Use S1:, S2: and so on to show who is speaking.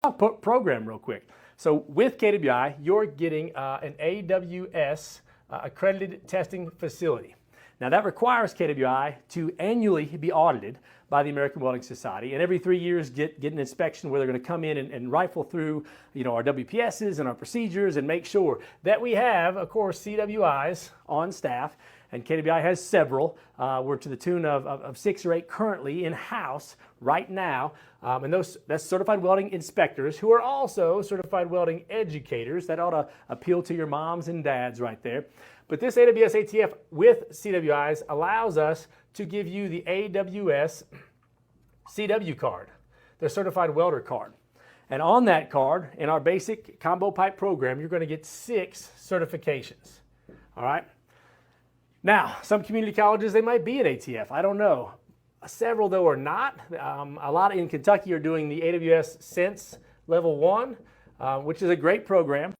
S1: program real quick. So with KWI, you're getting an AWS accredited testing facility. Now that requires KWI to annually be audited by the American Welding Society, and every 3 years get an inspection where they're going to come in and rifle through, our WPSs and our procedures and make sure that we have, of course, CWIs on staff. And KWI has several. We're to the tune of 6 or 8 currently in-house right now. And that's certified welding inspectors who are also certified welding educators. That ought to appeal to your moms and dads right there. But this AWS ATF with CWIs allows us to give you the AWS CW card, the certified welder card. And on that card, in our basic combo pipe program, you're going to get 6 certifications. All right? Now, some community colleges, they might be an ATF. I don't know. Several, though, are not. A lot in Kentucky are doing the AWS Sense Level 1, which is a great program.